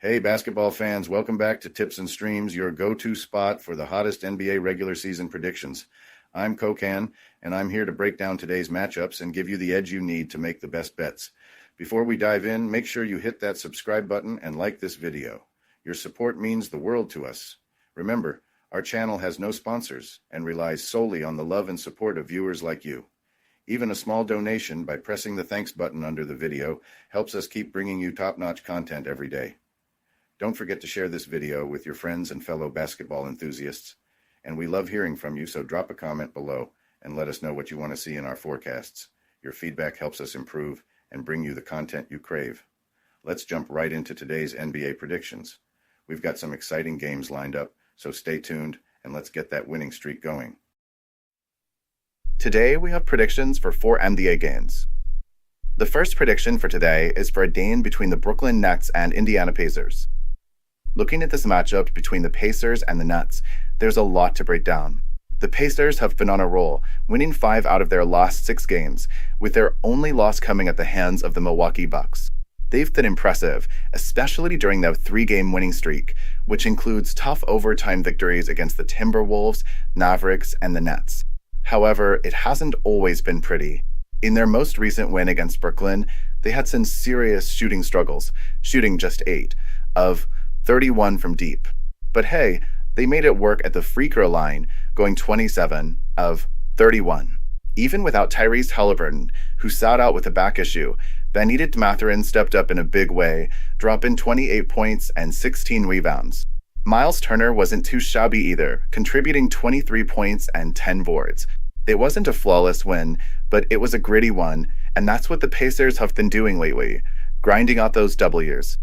Hey, basketball fans, welcome back to Tips and Streams, your go-to spot for the hottest NBA regular season predictions. I'm Kokan, and I'm here to break down today's matchups and give you the edge you need to make the best bets. Before we dive in, make sure you hit that subscribe button and like this video. Your support means the world to us. Remember, our channel has no sponsors and relies solely on the love and support of viewers like you. Even a small donation by pressing the thanks button under the video helps us keep bringing you top-notch content every day. Don't forget to share this video with your friends and fellow basketball enthusiasts. And we love hearing from you, so drop a comment below and let us know what you want to see in our forecasts. Your feedback helps us improve and bring you the content you crave. Let's jump right into today's NBA predictions. We've got some exciting games lined up, so stay tuned and let's get that winning streak going. Today we have predictions for 4 NBA games. The first prediction for today is for a game between the Brooklyn Nets and Indiana Pacers. Looking at this matchup between the Pacers and the Nets, there's a lot to break down. The Pacers have been on a roll, winning 5 out of their last 6 games, with their only loss coming at the hands of the Milwaukee Bucks. They've been impressive, especially during their 3-game winning streak, which includes tough overtime victories against the Timberwolves, Mavericks, and the Nets. However, it hasn't always been pretty. In their most recent win against Brooklyn, they had some serious shooting struggles, shooting just 8 of 31 from deep. But hey, they made it work at the free throw line, going 27 of 31. Even without Tyrese Halliburton, who sat out with a back issue, Benedict Mathurin stepped up in a big way, dropping 28 points and 16 rebounds. Miles Turner wasn't too shabby either, contributing 23 points and 10 boards. It wasn't a flawless win, but it was a gritty one, and that's what the Pacers have been doing lately, grinding out those W's.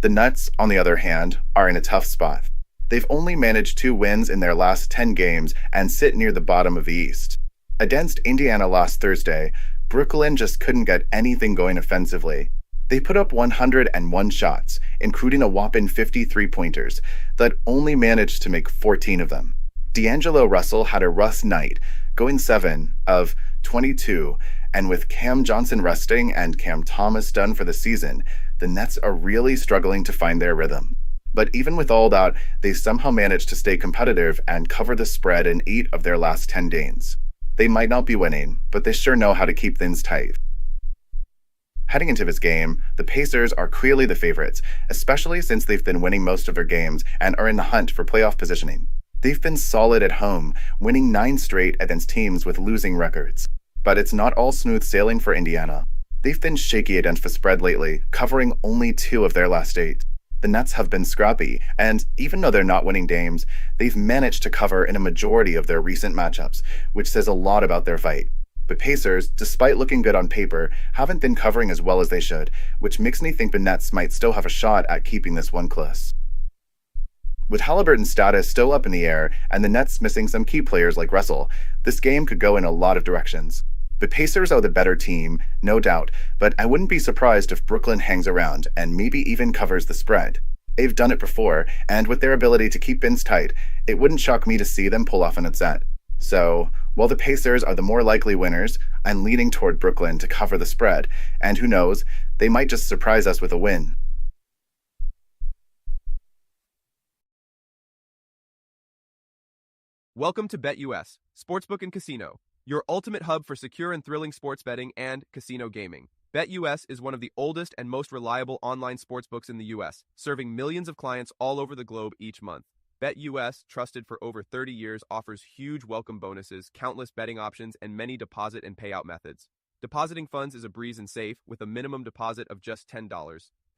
The Nets, on the other hand, are in a tough spot. They've only managed 2 wins in their last 10 games and sit near the bottom of the East. Against Indiana last Thursday, Brooklyn just couldn't get anything going offensively. They put up 101 shots, including a whopping 50 three-pointers, that only managed to make 14 of them. D'Angelo Russell had a rough night, going 7 of 22, and with Cam Johnson resting and Cam Thomas done for the season, the Nets are really struggling to find their rhythm. But even with all that, they somehow managed to stay competitive and cover the spread in 8 of their last 10 games. They might not be winning, but they sure know how to keep things tight. Heading into this game, the Pacers are clearly the favorites, especially since they've been winning most of their games and are in the hunt for playoff positioning. They've been solid at home, winning 9 straight against teams with losing records. But it's not all smooth sailing for Indiana. They've been shaky against the spread lately, covering only 2 of their last 8. The Nets have been scrappy, and even though they're not winning games, they've managed to cover in a majority of their recent matchups, which says a lot about their fight. The Pacers, despite looking good on paper, haven't been covering as well as they should, which makes me think the Nets might still have a shot at keeping this one close. With Halliburton's status still up in the air, and the Nets missing some key players like Russell, this game could go in a lot of directions. The Pacers are the better team, no doubt, but I wouldn't be surprised if Brooklyn hangs around and maybe even covers the spread. They've done it before, and with their ability to keep things tight, it wouldn't shock me to see them pull off an upset. So, while the Pacers are the more likely winners, I'm leaning toward Brooklyn to cover the spread, and who knows, they might just surprise us with a win. Welcome to BetUS, Sportsbook and Casino, your ultimate hub for secure and thrilling sports betting and casino gaming. BetUS is one of the oldest and most reliable online sportsbooks in the U.S., serving millions of clients all over the globe each month. BetUS, trusted for over 30 years, offers huge welcome bonuses, countless betting options, and many deposit and payout methods. Depositing funds is a breeze and safe, with a minimum deposit of just $10.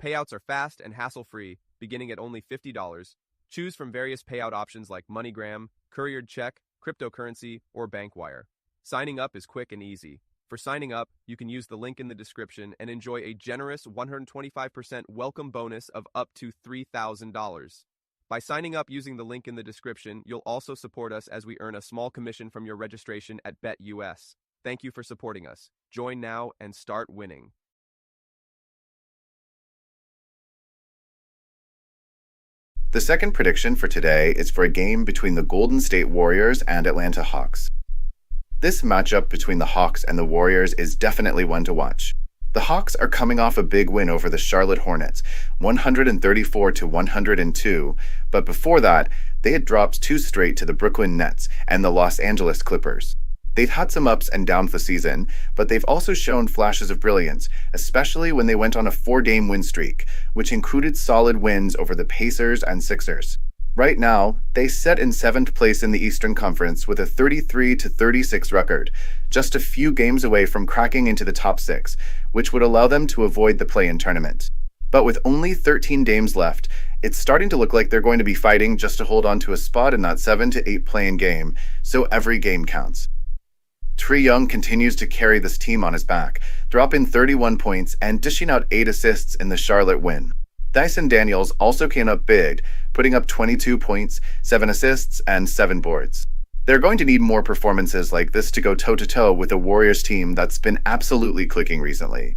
Payouts are fast and hassle-free, beginning at only $50. Choose from various payout options like MoneyGram, couriered check, cryptocurrency, or bank wire. Signing up is quick and easy. For signing up, you can use the link in the description and enjoy a generous 125% welcome bonus of up to $3,000. By signing up using the link in the description, you'll also support us as we earn a small commission from your registration at BetUS. Thank you for supporting us. Join now and start winning. The second prediction for today is for a game between the Golden State Warriors and Atlanta Hawks. This matchup between the Hawks and the Warriors is definitely one to watch. The Hawks are coming off a big win over the Charlotte Hornets, 134-102, but before that, they had dropped 2 straight to the Brooklyn Nets and the Los Angeles Clippers. They've had some ups and downs this season, but they've also shown flashes of brilliance, especially when they went on a 4-game win streak, which included solid wins over the Pacers and Sixers. Right now, they sit in 7th place in the Eastern Conference with a 33-36 record, just a few games away from cracking into the top 6, which would allow them to avoid the play-in tournament. But with only 13 games left, it's starting to look like they're going to be fighting just to hold on to a spot in that 7 to 8 play-in game, so every game counts. Trae Young continues to carry this team on his back, dropping 31 points and dishing out 8 assists in the Charlotte win. Dyson Daniels also came up big, putting up 22 points, 7 assists, and 7 boards. They're going to need more performances like this to go toe-to-toe with a Warriors team that's been absolutely clicking recently.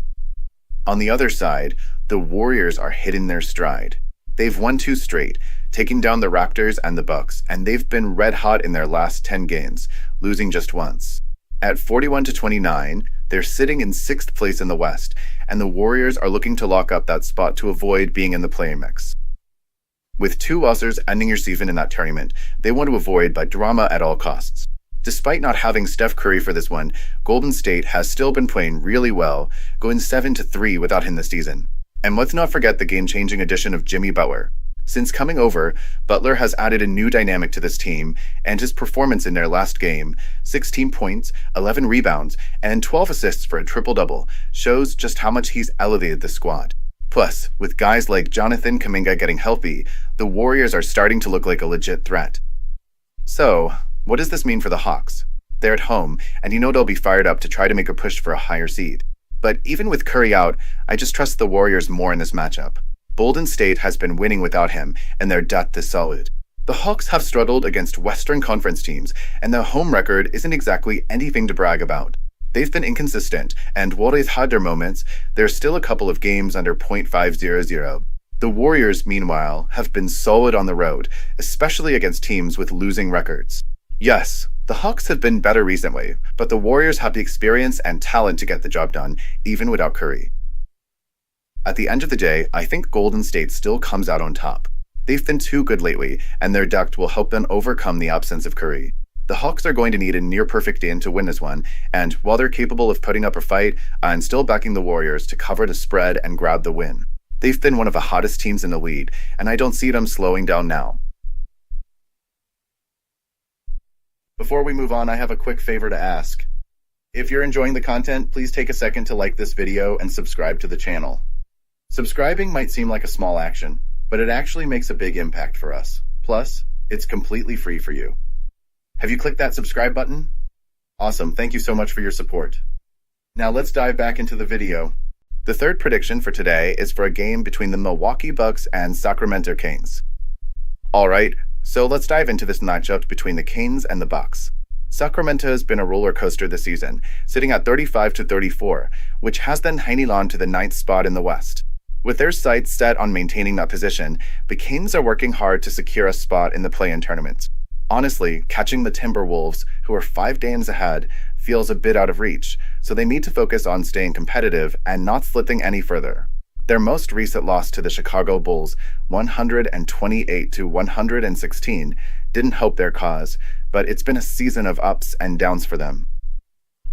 On the other side, the Warriors are hitting their stride. They've won 2 straight, taking down the Raptors and the Bucks, and they've been red hot in their last 10 games, losing just once. At 41-29, they're sitting in 6th place in the West, and the Warriors are looking to lock up that spot to avoid being in the play-in mix. With 2 losses ending your season in that tournament, they want to avoid drama at all costs. Despite not having Steph Curry for this one, Golden State has still been playing really well, going 7-3 without him this season. And let's not forget the game-changing addition of Jimmy Butler. Since coming over, Butler has added a new dynamic to this team, and his performance in their last game, 16 points, 11 rebounds, and 12 assists for a triple-double, shows just how much he's elevated the squad. Plus, with guys like Jonathan Kuminga getting healthy, the Warriors are starting to look like a legit threat. So, what does this mean for the Hawks? They're at home, and they'll be fired up to try to make a push for a higher seed. But even with Curry out, I just trust the Warriors more in this matchup. Golden State has been winning without him, and their depth is solid. The Hawks have struggled against Western Conference teams, and their home record isn't exactly anything to brag about. They've been inconsistent, and while they've had their moments, there's still a couple of games under .500. The Warriors, meanwhile, have been solid on the road, especially against teams with losing records. Yes, the Hawks have been better recently, but the Warriors have the experience and talent to get the job done, even without Curry. At the end of the day, I think Golden State still comes out on top. They've been too good lately, and their depth will help them overcome the absence of Curry. The Hawks are going to need a near-perfect game to win this one, and while they're capable of putting up a fight, I'm still backing the Warriors to cover the spread and grab the win. They've been one of the hottest teams in the league, and I don't see them slowing down now. Before we move on, I have a quick favor to ask. If you're enjoying the content, please take a second to like this video and subscribe to the channel. Subscribing might seem like a small action, but it actually makes a big impact for us. Plus, it's completely free for you. Have you clicked that subscribe button? Awesome, thank you so much for your support. Now let's dive back into the video. The third prediction for today is for a game between the Milwaukee Bucks and Sacramento Kings. Alright, so let's dive into this matchup between the Kings and the Bucks. Sacramento has been a roller coaster this season, sitting at 35-34, which has them hanging on to the 9th spot in the West. With their sights set on maintaining that position, the Kings are working hard to secure a spot in the play-in tournament. Honestly, catching the Timberwolves, who are 5 games ahead, feels a bit out of reach, so they need to focus on staying competitive and not slipping any further. Their most recent loss to the Chicago Bulls, 128-116, didn't help their cause, but it's been a season of ups and downs for them.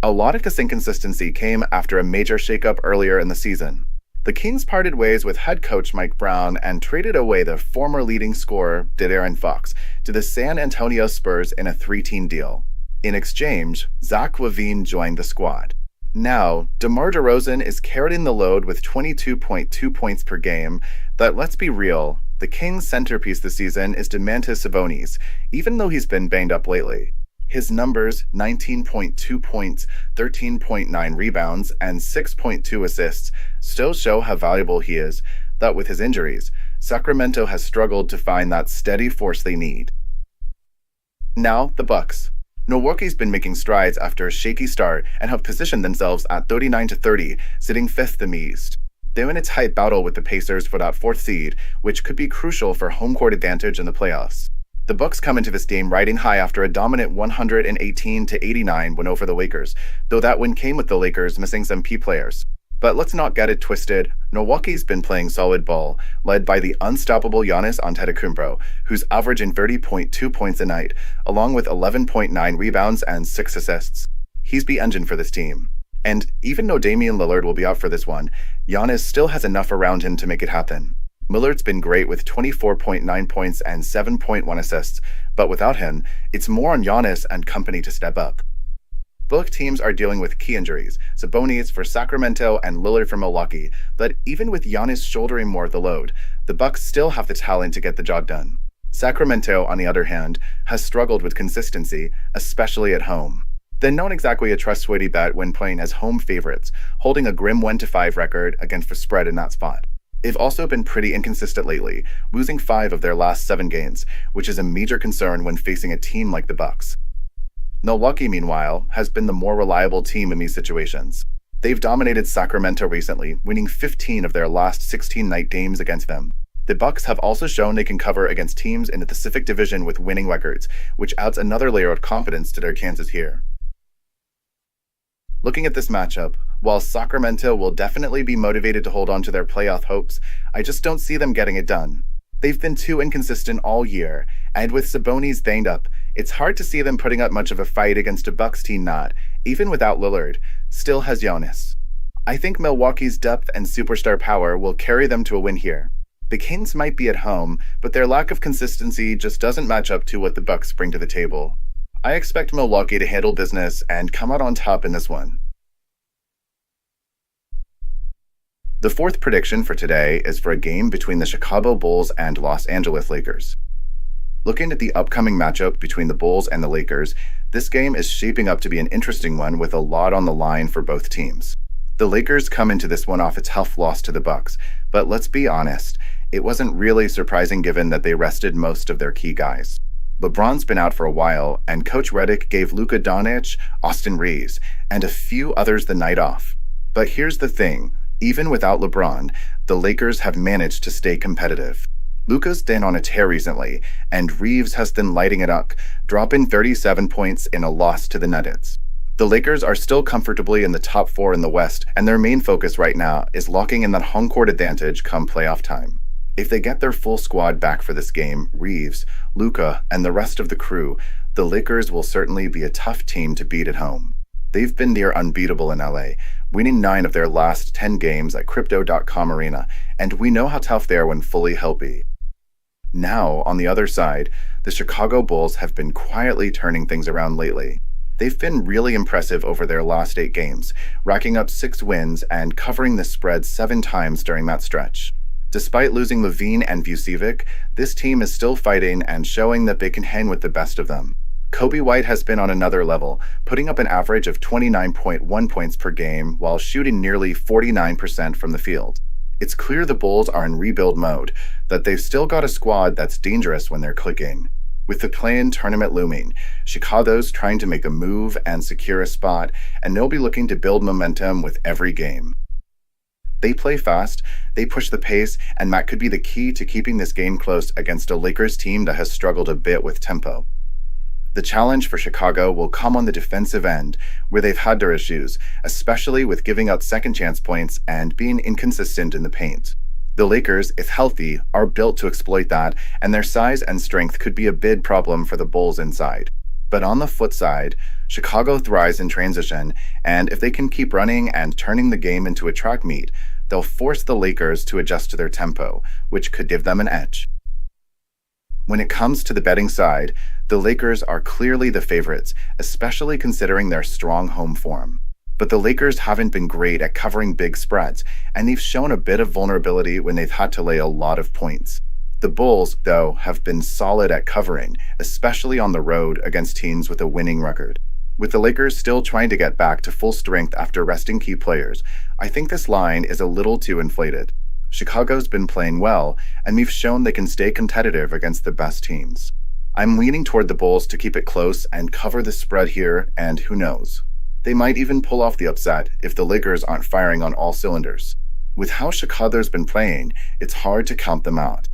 A lot of this inconsistency came after a major shakeup earlier in the season. The Kings parted ways with head coach Mike Brown and traded away the former leading scorer, De'Aaron Fox, to the San Antonio Spurs in a 3-team deal. In exchange, Zach LaVine joined the squad. Now, DeMar DeRozan is carrying the load with 22.2 points per game, but let's be real, the Kings' centerpiece this season is Domantas Sabonis, even though he's been banged up lately. His numbers, 19.2 points, 13.9 rebounds, and 6.2 assists, still show how valuable he is, that with his injuries, Sacramento has struggled to find that steady force they need. Now, the Bucks. Milwaukee's been making strides after a shaky start and have positioned themselves at 39-30, sitting 5th in the East. They're in a tight battle with the Pacers for that 4th seed, which could be crucial for home court advantage in the playoffs. The Bucks come into this game riding high after a dominant 118-89 win over the Lakers, though that win came with the Lakers missing some key players. But let's not get it twisted. Milwaukee's been playing solid ball, led by the unstoppable Giannis Antetokounmpo, who's averaging 30.2 points a night, along with 11.9 rebounds and 6 assists. He's the engine for this team. And even though Damian Lillard will be out for this one, Giannis still has enough around him to make it happen. Lillard's been great with 24.9 points and 7.1 assists, but without him, it's more on Giannis and company to step up. Both teams are dealing with key injuries, Sabonis for Sacramento and Lillard for Milwaukee, but even with Giannis shouldering more of the load, the Bucks still have the talent to get the job done. Sacramento, on the other hand, has struggled with consistency, especially at home. They're not exactly a trustworthy bet when playing as home favorites, holding a grim 1-5 record against the spread in that spot. They've also been pretty inconsistent lately, losing 5 of their last 7 games, which is a major concern when facing a team like the Bucks. Milwaukee, meanwhile, has been the more reliable team in these situations. They've dominated Sacramento recently, winning 15 of their last 16 night games against them. The Bucks have also shown they can cover against teams in the Pacific Division with winning records, which adds another layer of confidence to their chances here. Looking at this matchup, while Sacramento will definitely be motivated to hold on to their playoff hopes, I just don't see them getting it done. They've been too inconsistent all year, and with Sabonis banged up, it's hard to see them putting up much of a fight against a Bucks team that, even without Lillard, still has Giannis. I think Milwaukee's depth and superstar power will carry them to a win here. The Kings might be at home, but their lack of consistency just doesn't match up to what the Bucks bring to the table. I expect Milwaukee to handle business and come out on top in this one. The fourth prediction for today is for a game between the Chicago Bulls and Los Angeles Lakers. Looking at the upcoming matchup between the Bulls and the Lakers, this game is shaping up to be an interesting one with a lot on the line for both teams. The Lakers come into this one off a tough loss to the Bucks, but let's be honest, it wasn't really surprising given that they rested most of their key guys. LeBron's been out for a while, and Coach Redick gave Luka Doncic, Austin Reeves, and a few others the night off. But here's the thing, even without LeBron, the Lakers have managed to stay competitive. Luka's been on a tear recently, and Reeves has been lighting it up, dropping 37 points in a loss to the Nuggets. The Lakers are still comfortably in the top 4 in the West, and their main focus right now is locking in that home court advantage come playoff time. If they get their full squad back for this game, Reeves, Luka, and the rest of the crew, the Lakers will certainly be a tough team to beat at home. They've been near unbeatable in LA, winning 9 of their last 10 games at Crypto.com Arena, and we know how tough they are when fully healthy. Now, on the other side, the Chicago Bulls have been quietly turning things around lately. They've been really impressive over their last 8 games, racking up 6 wins and covering the spread 7 times during that stretch. Despite losing Levine and Vucevic, this team is still fighting and showing that they can hang with the best of them. Kobe White has been on another level, putting up an average of 29.1 points per game while shooting nearly 49% from the field. It's clear the Bulls are in rebuild mode, that they've still got a squad that's dangerous when they're clicking. With the play-in tournament looming, Chicago's trying to make a move and secure a spot, and they'll be looking to build momentum with every game. They play fast, they push the pace, and that could be the key to keeping this game close against a Lakers team that has struggled a bit with tempo. The challenge for Chicago will come on the defensive end, where they've had their issues, especially with giving out second chance points and being inconsistent in the paint. The Lakers, if healthy, are built to exploit that, and their size and strength could be a big problem for the Bulls inside. But on the flip side, Chicago thrives in transition, and if they can keep running and turning the game into a track meet, they'll force the Lakers to adjust to their tempo, which could give them an edge. When it comes to the betting side, the Lakers are clearly the favorites, especially considering their strong home form. But the Lakers haven't been great at covering big spreads, and they've shown a bit of vulnerability when they've had to lay a lot of points. The Bulls, though, have been solid at covering, especially on the road against teams with a winning record. With the Lakers still trying to get back to full strength after resting key players, I think this line is a little too inflated. Chicago's been playing well, and we've shown they can stay competitive against the best teams. I'm leaning toward the Bulls to keep it close and cover the spread here, and who knows? They might even pull off the upset if the Lakers aren't firing on all cylinders. With how Chicago's been playing, it's hard to count them out.